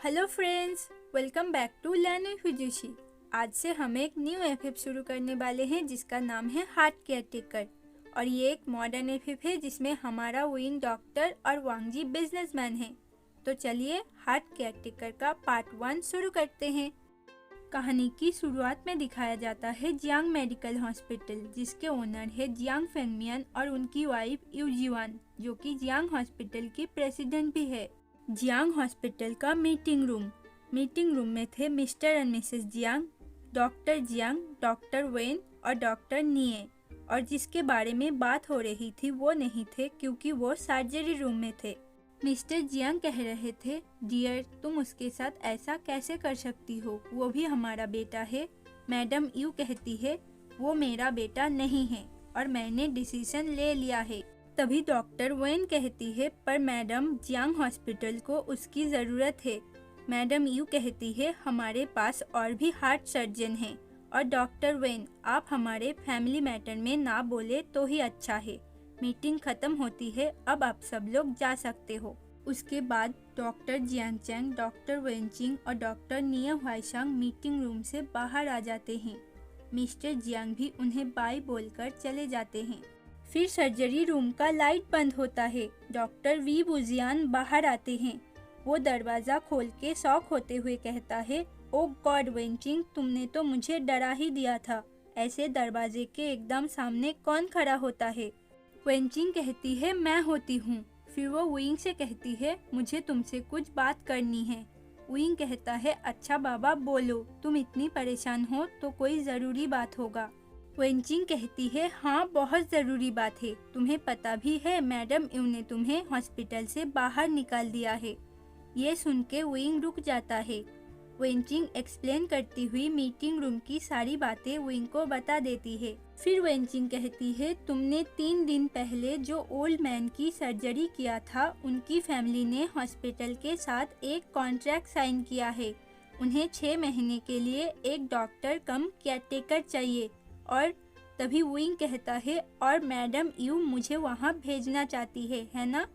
Hello friends, welcome back to learn with Jushi. आज से हम एक न्यू एफएफ शुरू करने वाले हैं जिसका नाम है हार्ट केयरटेकर। और ये एक मॉडर्न एफएफ है जिसमें हमारा विंग डॉक्टर और वांगजी बिजनेसमैन है। तो चलिए हार्ट केयरटेकर का पार्ट 1 शुरू करते हैं। कहानी की शुरुआत में दिखाया जाता है जियांग मेडिकल हॉस्पिटल, जिसके ओनर है जियांग फेंगमियन और उनकी वाइफ यू जीवान, जो कि जियांग हॉस्पिटल की प्रेसिडेंट भी है। जियांग हॉस्पिटल का मीटिंग रूम में थे mister and Mrs Jiang, doctor Jiang, doctor when और डॉक्टर निये। और जिसके बारे में बात हो रही थी वो नहीं थे क्योंकि वो सर्जरी रूम में थे। मिस्टर जियांग कह रहे थे, डियर तुम उसके साथ ऐसा कैसे कर सकती हो, वो भी हमारा बेटा है। मैडम यू कहती है वो मेरा बेटा नहीं है और मैंने डिसीजन ले लिया है। तभी डॉक्टर वेन कहती है, पर मैडम जियांग हॉस्पिटल को उसकी ज़रूरत है। मैडम यू कहती है हमारे पास और भी हार्ट सर्जन हैं। और डॉक्टर वेन, आप हमारे फैमिली मैटर में ना बोले तो ही अच्छा है। मीटिंग खत्म होती है, अब आप सब लोग जा सकते हो। उसके बाद डॉक्टर जियांग चैंग, डॉक्टर वेनचिंग और डॉक्टर निये हुआइशांग मीटिंग रूम से बाहर आ जाते हैं। मिस्टर जियांग भी उन्हें बाय बोलकर चले जाते हैं। फिर सर्जरी रूम का लाइट बंद होता है। डॉक्टर वी बुजियान बाहर आते हैं। वो दरवाज़ा खोल के शॉक होते हुए कहता है, ओ गॉड वेनचिंग, तुमने तो मुझे डरा ही दिया था। ऐसे दरवाजे के एकदम सामने कौन खड़ा होता है? वेनचिंग कहती है, मैं होती हूँ। फिर वो विंग से कहती है, मुझे तुमसे कुछ बात करनी है। विंग कहता है, अच्छा बाबा बोलो, तुम इतनी परेशान हो तो कोई ज़रूरी बात होगा। वेनचिंग कहती है, हाँ बहुत ज़रूरी बात है। तुम्हें पता भी है मैडम यू ने तुम्हें हॉस्पिटल से बाहर निकाल दिया है। ये सुन के विंग रुक जाता है। वेनचिंग एक्सप्लेन करती हुई मीटिंग रूम की सारी बातें विंग को बता देती है। फिर वेनचिंग कहती है, तुमने 3 दिन पहले जो ओल्ड मैन की सर्जरी किया था, उनकी फैमिली ने हॉस्पिटल के साथ एक कॉन्ट्रैक्ट साइन किया है। उन्हें 6 महीने के लिए एक डॉक्टर कम केयरटेकर चाहिए। और तभी विंग कहता है, और मैडम यू मुझे वहाँ भेजना चाहती है ना?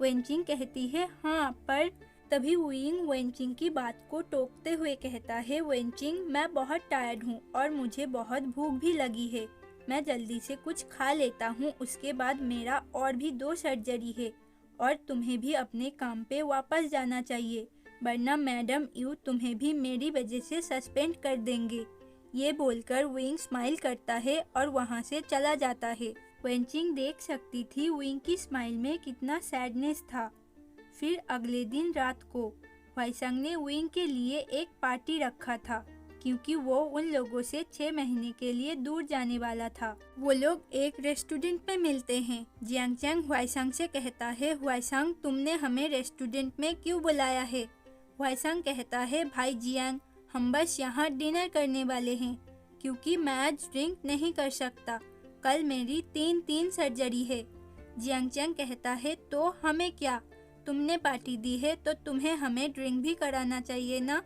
वेनचिंग कहती है, हाँ, पर तभी विंग वेनचिंग की बात को टोकते हुए कहता है, वेनचिंग मैं बहुत टायर्ड हूँ और मुझे बहुत भूख भी लगी है। मैं जल्दी से कुछ खा लेता हूँ, उसके बाद मेरा और भी 2 सर्जरी है और तुम्हें भी अपने काम पे वापस जाना चाहिए, वरना मैडम यू तुम्हें भी मेरी वजह से सस्पेंड कर देंगे। ये बोलकर विंग स्माइल करता है और वहाँ से चला जाता है। वेनचिंग देख सकती थी विंग की स्माइल में कितना सैडनेस था। फिर अगले दिन रात को हुआइशांग ने विंग के लिए एक पार्टी रखा था क्योंकि वो उन लोगों से 6 महीने के लिए दूर जाने वाला था। वो लोग एक रेस्टोरेंट में मिलते हैं। जियांग चैंग हुआइशांग से कहता है, हुआइशांग तुमने हमें रेस्टोरेंट में क्यों बुलाया है? हुआइशांग कहता है, भाई जियांग, हम बस यहाँ डिनर करने वाले हैं क्योंकि मैं आज ड्रिंक नहीं कर सकता। कल मेरी 3 सर्जरी है। जियांग चैंग कहता है, तो हमें क्या, तुमने पार्टी दी है तो तुम्हें हमें ड्रिंक भी कराना चाहिए ना?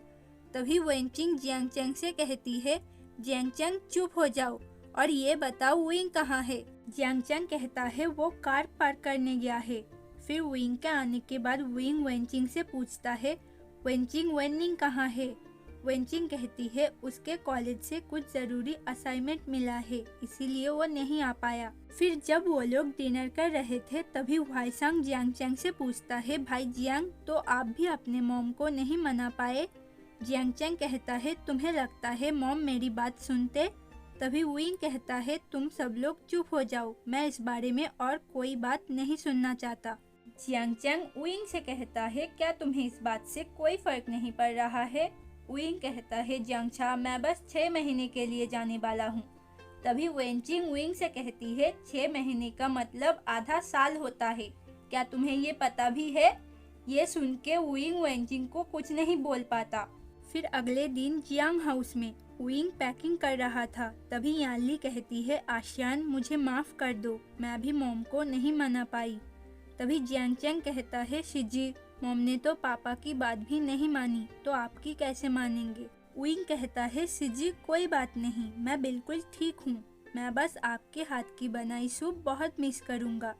तभी वेनचिंग जियांग चैंग से कहती है, जियांग चैंग चुप हो जाओ और ये बताओ विंग कहाँ है? जियांग चैंग कहता है, वो कार पार्क करने गया है। फिर विंग के आने के बाद विंग वेनचिंग से पूछता है, वेनचिंग वेनिंग कहाँ है? वेनचिंग कहती है, उसके कॉलेज से कुछ ज़रूरी असाइनमेंट मिला है, इसीलिए वो नहीं आ पाया। फिर जब वो लोग डिनर कर रहे थे तभी हुआइशांग जियांग चैंग से पूछता है, भाई जियांग, तो आप भी अपने मॉम को नहीं मना पाए? जियांग चैंग कहता है, तुम्हें लगता है मॉम मेरी बात सुनते? तभी विंग कहता है, तुम सब लोग चुप हो जाओ, मैं इस बारे में और कोई बात नहीं सुनना चाहता। जियांग चैंग विंग से कहता है, क्या तुम्हें इस बात से कोई फर्क नहीं पड़ रहा है? विंग कहता है, जियांगछा, मैं बस 6 महीने के लिए जाने वाला हूँ। तभी वेनचिंग विंग से कहती है, 6 महीने का मतलब आधा साल होता है, क्या तुम्हें ये पता भी है? ये सुन के विंग वेनचिंग को कुछ नहीं बोल पाता। फिर अगले दिन जियांग हाउस में विंग पैकिंग कर रहा था। तभी यानली कहती है, आशियान मुझे माफ़ कर दो, मैं भी मॉम को नहीं मना पाई। तभी जियांग चैंग कहता है, शिजी, मॉम ने तो पापा की बात भी नहीं मानी, तो आपकी कैसे मानेंगे? विंग कहता है, शिजी कोई बात नहीं, मैं बिल्कुल ठीक हूँ, मैं बस आपके हाथ की बनाई सूप बहुत मिस करूँगा।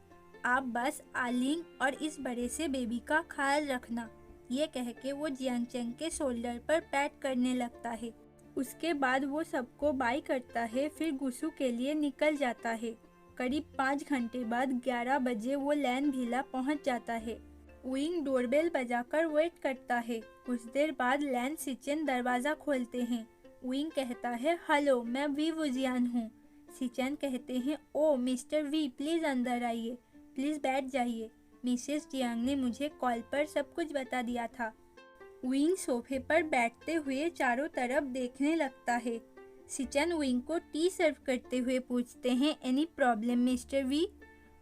आप बस आलिंग और इस बड़े से बेबी का ख्याल रखना। ये कह के वो जियांग चैंग के शोल्डर पर पैट करने लगता है। उसके बाद वो सबको बाय करता है, फिर गुसू के लिए निकल जाता है। करीब 5 घंटे बाद 11 बजे वो लैन विला पहुंच जाता है। विंग डोरबेल बजाकर वेट करता है। कुछ देर बाद लैन सिचेन दरवाज़ा खोलते हैं। विंग कहता है, हेलो, मैं वी वुजियान हूँ। सिचेन कहते हैं, ओ मिस्टर वी, प्लीज़ अंदर आइए, प्लीज़ बैठ जाइए। मिसेस जियांग ने मुझे कॉल पर सब कुछ बता दिया था। विंग सोफे पर बैठते हुए चारों तरफ देखने लगता है। सिचेन विंग को टी सर्व करते हुए पूछते हैं, एनी प्रॉब्लम मिस्टर वी?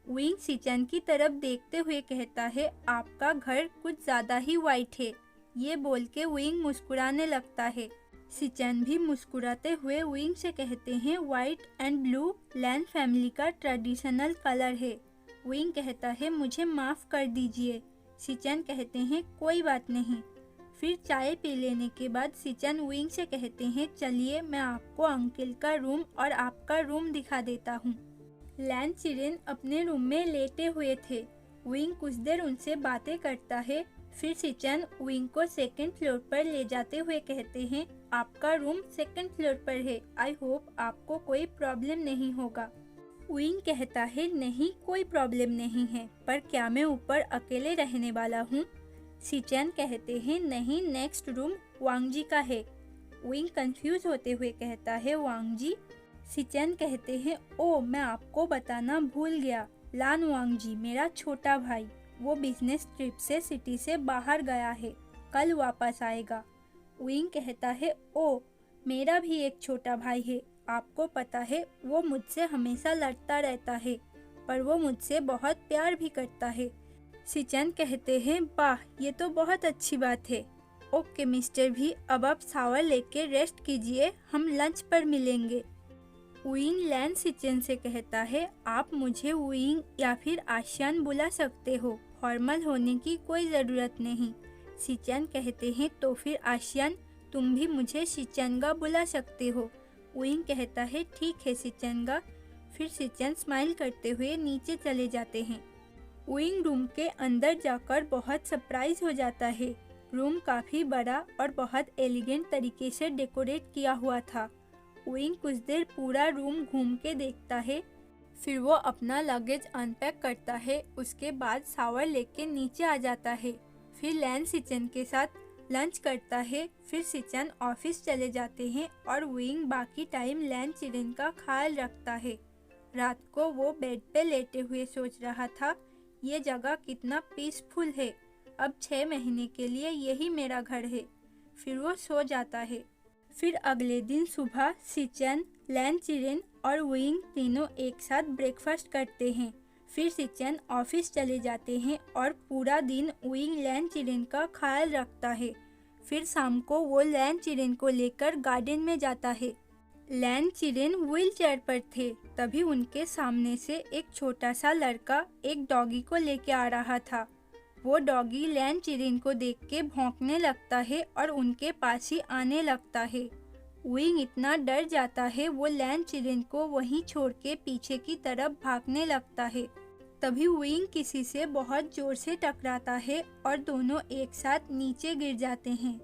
विंग सिचेन की तरफ देखते हुए कहता है, आपका घर कुछ ज़्यादा ही वाइट है। ये बोल के विंग मुस्कुराने लगता है। सिचेन भी मुस्कुराते हुए विंग से कहते हैं, white and blue Lan family का ट्रेडिशनल कलर है। विंग कहता है, मुझे माफ़ कर दीजिए। सिचेन कहते हैं, कोई बात नहीं। फिर चाय पी लेने के बाद सिचेन विंग से कहते हैं, चलिए मैं आपको अंकल का रूम और आपका रूम दिखा देता हूँ। लैन चिरेन अपने रूम में लेटे हुए थे। विंग कुछ देर उनसे बातें करता है। फिर सिचेन विंग को सेकंड फ्लोर पर ले जाते हुए कहते हैं, आपका रूम सेकंड फ्लोर पर है। आई होप आपको कोई प्रॉब्लम नहीं होगा। विंग कहता है, नहीं कोई प्रॉब्लम नहीं है, पर क्या मैं ऊपर अकेले रहने वाला हूँ? सिचेन कहते हैं, नहीं, नेक्स्ट रूम वांग जी का है। विंग कंफ्यूज होते हुए कहता है, वांग जी? सिचेन कहते हैं, ओ मैं आपको बताना भूल गया, लान वांग जी मेरा छोटा भाई, वो बिजनेस ट्रिप से सिटी से बाहर गया है, कल वापस आएगा। विंग कहता है, ओ मेरा भी एक छोटा भाई है, आपको पता है वो मुझसे हमेशा लड़ता रहता है, पर वो मुझसे बहुत प्यार भी करता है। सिचेन कहते हैं, वाह ये तो बहुत अच्छी बात है। ओके मिस्टर भी, अब आप शावर लेके रेस्ट कीजिए, हम लंच पर मिलेंगे। विंग लैन सिचेन से कहता है, आप मुझे विंग या फिर आशियान बुला सकते हो, फॉर्मल होने की कोई ज़रूरत नहीं। सिचेन कहते हैं, तो फिर आशियान, तुम भी मुझे सिचेनगा बुला सकते हो। विंग कहता है, ठीक है सिचेनगा। फिर सिचेन स्माइल करते हुए नीचे चले जाते हैं। विंग रूम के अंदर जाकर बहुत सरप्राइज हो जाता है। रूम काफ़ी बड़ा और बहुत एलिगेंट तरीके से डेकोरेट किया हुआ था। विंग कुछ देर पूरा रूम घूम के देखता है, फिर वो अपना लगेज अनपैक करता है। उसके बाद शावर लेके नीचे आ जाता है। फिर लैन सिचेन के साथ लंच करता है। फिर सिचेन ऑफिस चले जाते हैं और विंग बाकी टाइम लैन चिरेन का ख्याल रखता है। रात को वो बेड पे लेटे हुए सोच रहा था, ये जगह कितना पीसफुल है, अब 6 महीने के लिए यही मेरा घर है। फिर वो सो जाता है। फिर अगले दिन सुबह सिचेन, लैन चिरेन और विंग तीनों एक साथ ब्रेकफास्ट करते हैं। फिर सिचेन ऑफिस चले जाते हैं और पूरा दिन विंग लैन चिरेन का ख्याल रखता है। फिर शाम को वो लैन चिरेन को लेकर गार्डन में जाता है। लैन चिरेन व्हील चेयर पर थे, तभी उनके सामने से एक छोटा सा लड़का एक डॉगी को लेके आ रहा था। वो डॉगी लैन चिरेन को देख के भौंकने लगता है और उनके पास ही आने लगता है। विंग इतना डर जाता है, वो लैन चिरेन को वहीं छोड़ के पीछे की तरफ भागने लगता है। तभी विंग किसी से बहुत जोर से टकराता है और दोनों एक साथ नीचे गिर जाते हैं।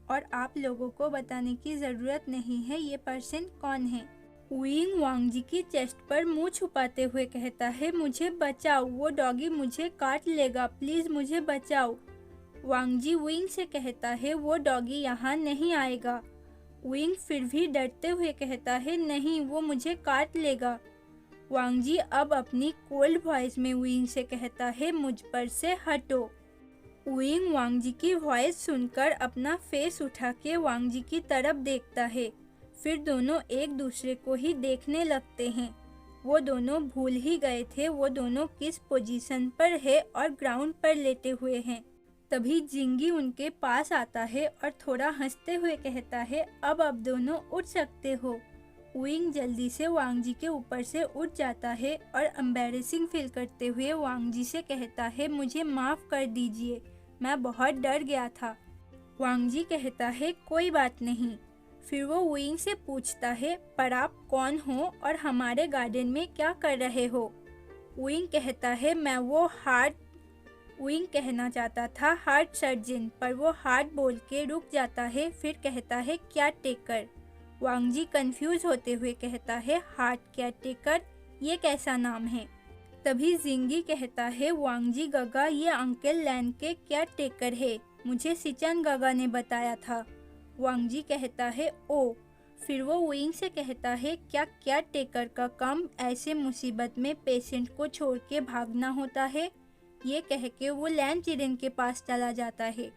और आप लोगों को बताने की ज़रूरत नहीं है ये पर्सन कौन है। विंग वांग जी की चेस्ट पर मुंह छुपाते हुए कहता है, मुझे बचाओ, वो डॉगी मुझे काट लेगा, प्लीज़ मुझे बचाओ। वांग जी विंग से कहता है, वो डॉगी यहाँ नहीं आएगा। विंग फिर भी डरते हुए कहता है, नहीं, वो मुझे काट लेगा। वांग जी अब अपनी कोल्ड वॉइस में विंग से कहता है, मुझ पर से हटो। विंग वांग जी की वॉइस सुनकर अपना फेस उठा के वांग जी की तरफ देखता है। फिर दोनों एक दूसरे को ही देखने लगते हैं। वो दोनों भूल ही गए थे वो दोनों किस पोजीशन पर है और ग्राउंड पर लेटे हुए हैं। तभी जिंगी उनके पास आता है और थोड़ा हंसते हुए कहता है, अब आप दोनों उठ सकते हो। विंग जल्दी से वांग जी के ऊपर से उठ जाता है और एम्बैरेसिंग फील करते हुए वांग जी से कहता है, मुझे माफ़ कर दीजिए, मैं बहुत डर गया था। वांग जी कहता है, कोई बात नहीं। फिर वो विंग से पूछता है, पर आप कौन हो और हमारे गार्डन में क्या कर रहे हो? विंग कहता है, मैं विंग कहना चाहता था हार्ट सर्जन, पर वो हार्ट बोल के रुक जाता है, फिर कहता है केयर टेकर। वांग जी कंफ्यूज होते हुए कहता है हार्ट केयर टेकर, ये कैसा नाम है। तभी जिंगी कहता है वांग जी गगा, ये अंकल लैन के केयर टेकर है, मुझे सिचन गगा ने बताया था। वांग जी कहता है ओ। फिर वो विंग से कहता है क्या केयर टेकर का काम ऐसे मुसीबत में पेशेंट को छोड़ के भागना होता है। ये कह के वो लैन चिरेन के पास चला जाता है।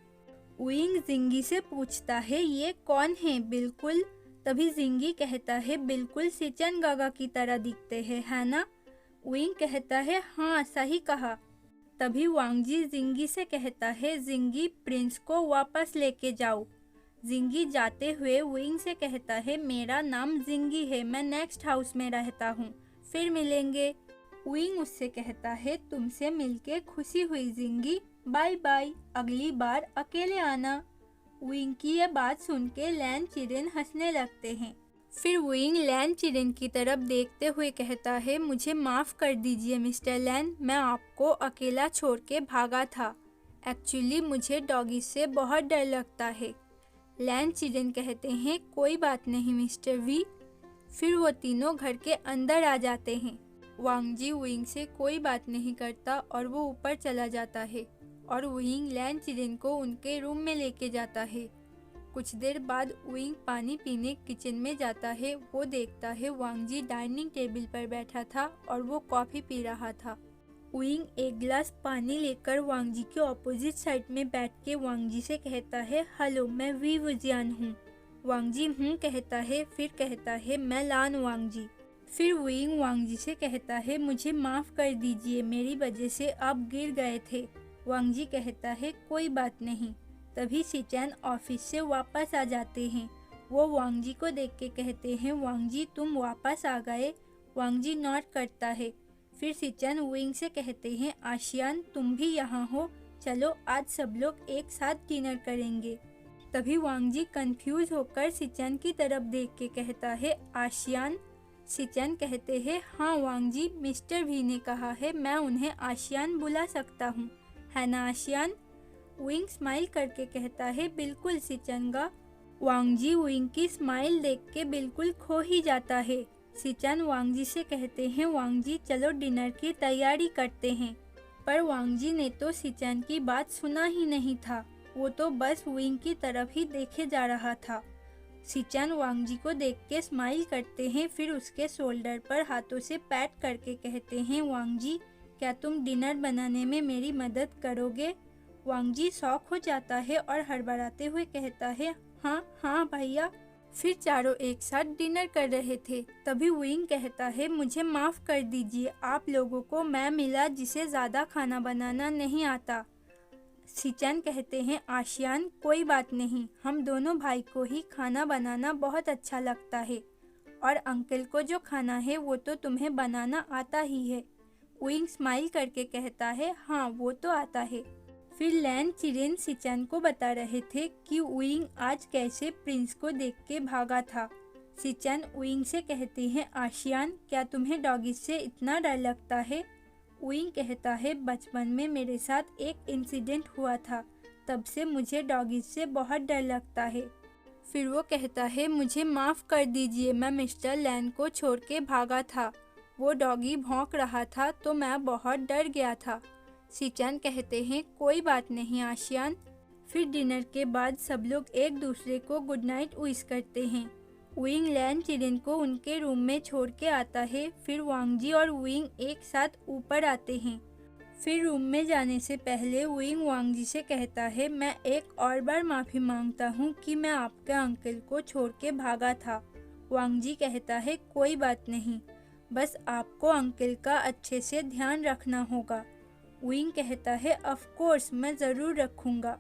विंग जिंगी से पूछता है ये कौन है बिल्कुल। तभी जिंगी कहता है बिल्कुल सिचन गगा की तरह दिखते हैं, है ना। विंग कहता है हाँ सही कहा। तभी वांग जी जिंगी से कहता है जिंगी प्रिंस को वापस लेके जाओ। जिंगी जाते हुए विंग से कहता है मेरा नाम जिंगी है, मैं नेक्स्ट हाउस में रहता हूँ, फिर मिलेंगे। विंग उससे कहता है तुमसे मिलके खुशी हुई जिंगी, बाय बाय, अगली बार अकेले आना। विंग की यह बात सुन के लैन चिरेन हंसने लगते हैं। फिर विंग लैन चिरेन की तरफ देखते हुए कहता है मुझे माफ़ कर दीजिए मिस्टर लैन, मैं आपको अकेला छोड़ के भागा था। एक्चुअली मुझे डॉगी से बहुत डर लगता है। लैन चिरेन कहते हैं कोई बात नहीं मिस्टर वी। फिर वो तीनों घर के अंदर आ जाते हैं। वांग जी विंग से कोई बात नहीं करता और वो ऊपर चला जाता है और विंग लैन चिरेन को उनके रूम में लेके जाता है। कुछ देर बाद विंग पानी पीने किचन में जाता है। वो देखता है वांग जी डाइनिंग टेबल पर बैठा था और वो कॉफ़ी पी रहा था। विंग एक गिलास पानी लेकर वांग जी के ऑपोजिट साइड में बैठ के वांग जी से कहता है हेलो मैं वी वुजियान हूँ। वांग जी कहता है, फिर कहता है मैं लान वांग जी। फिर विंग वांग जी से कहता है मुझे माफ़ कर दीजिए, मेरी वजह से आप गिर गए थे। वांग जी कहता है कोई बात नहीं। तभी सिचन ऑफिस से वापस आ जाते हैं। वो वांग जी को देख के कहते हैं वांग जी तुम वापस आ गए। वांग जी नॉट करता है। फिर सिचन विंग से कहते हैं आशियान तुम भी यहाँ हो, चलो आज सब लोग एक साथ डिनर करेंगे। तभी वांग जी कंफ्यूज होकर सिचन की तरफ देख के कहता है आशियान। सिचन कहते हैं हाँ वांग जी, मिस्टर भी ने कहा है मैं उन्हें आशियान बुला सकता हूँ, है ना आशियान। विंग स्माइल करके कहता है बिल्कुल सिचनगा। वांग जी विंग की स्माइल देख के बिल्कुल खो ही जाता है। सिचन वांग जी से कहते हैं वांग जी चलो डिनर की तैयारी करते हैं। पर वांग जी ने तो सिचन की बात सुना ही नहीं था, वो तो बस विंग की तरफ ही देखे जा रहा था। सिचन वांग जी को देख के स्माइल करते हैं, फिर उसके शोल्डर पर हाथों से पैट करके कहते हैं वांग जी क्या तुम डिनर बनाने में मेरी मदद करोगे। वांग जी शॉक हो जाता है और हड़बड़ाते हुए कहता है हाँ हाँ भैया। फिर चारों एक साथ डिनर कर रहे थे। तभी विंग कहता है मुझे माफ़ कर दीजिए, आप लोगों को मैं मिला जिसे ज़्यादा खाना बनाना नहीं आता। सिचन कहते हैं आशियान कोई बात नहीं, हम दोनों भाई को ही खाना बनाना बहुत अच्छा लगता है और अंकल को जो खाना है वो तो तुम्हें बनाना आता ही है। विंग स्माइल करके कहता है हाँ वो तो आता है। फिर लैन चिरेन सिचन को बता रहे थे कि विंग आज कैसे प्रिंस को देख के भागा था। सिचन विंग से कहते हैं आशियान क्या तुम्हें डॉगी से इतना डर लगता है। विंग कहता है बचपन में मेरे साथ एक इंसिडेंट हुआ था, तब से मुझे डॉगी से बहुत डर लगता है। फिर वो कहता है मुझे माफ़ कर दीजिए, मैं मिस्टर लैन को छोड़ के भागा था, वो डॉगी भौंक रहा था तो मैं बहुत डर गया था। सिचन कहते हैं कोई बात नहीं आशियान। फिर डिनर के बाद सब लोग एक दूसरे को गुड नाइट विश करते हैं। विंग लैन चिरेन को उनके रूम में छोड़ के आता है। फिर वांग जी और विंग एक साथ ऊपर आते हैं। फिर रूम में जाने से पहले विंग वांग जी से कहता है मैं एक और बार माफ़ी मांगता हूँ कि मैं आपके अंकल को छोड़ के भागा था। वांग जी कहता है कोई बात नहीं, बस आपको अंकल का अच्छे से ध्यान रखना होगा। विंग कहता है ऑफ कोर्स मैं ज़रूर रखूँगा।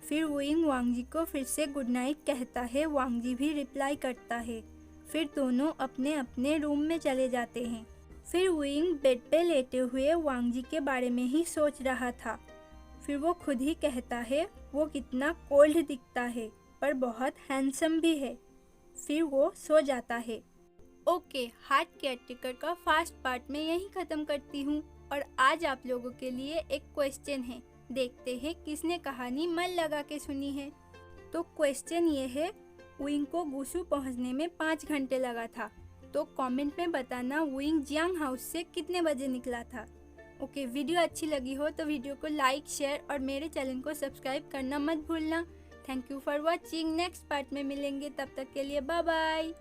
फिर विंग वांग जी को फिर से गुड नाइट कहता है, वांग जी भी रिप्लाई करता है। फिर दोनों अपने अपने रूम में चले जाते हैं। फिर विंग बेड पे लेटे हुए वांग जी के बारे में ही सोच रहा था। फिर वो खुद ही कहता है वो कितना कोल्ड दिखता है पर बहुत हैंडसम भी है। फिर वो सो जाता है। ओके, हार्ट केयरटेकर का फर्स्ट पार्ट में यहीं ख़त्म करती हूँ और आज आप लोगों के लिए एक क्वेश्चन है देखते हैं किसने कहानी मन लगा के सुनी है। तो क्वेश्चन ये है, विंग को गुसू पहुंचने में 5 घंटे लगा था। तो कमेंट में बताना विंग जियांग हाउस से कितने बजे निकला था। ओके, वीडियो अच्छी लगी हो तो वीडियो को लाइक, शेयर और मेरे चैनल को सब्सक्राइब करना मत भूलना। Thank you for watching. Next part में मिलेंगे, तब तक के लिए बाय बाय।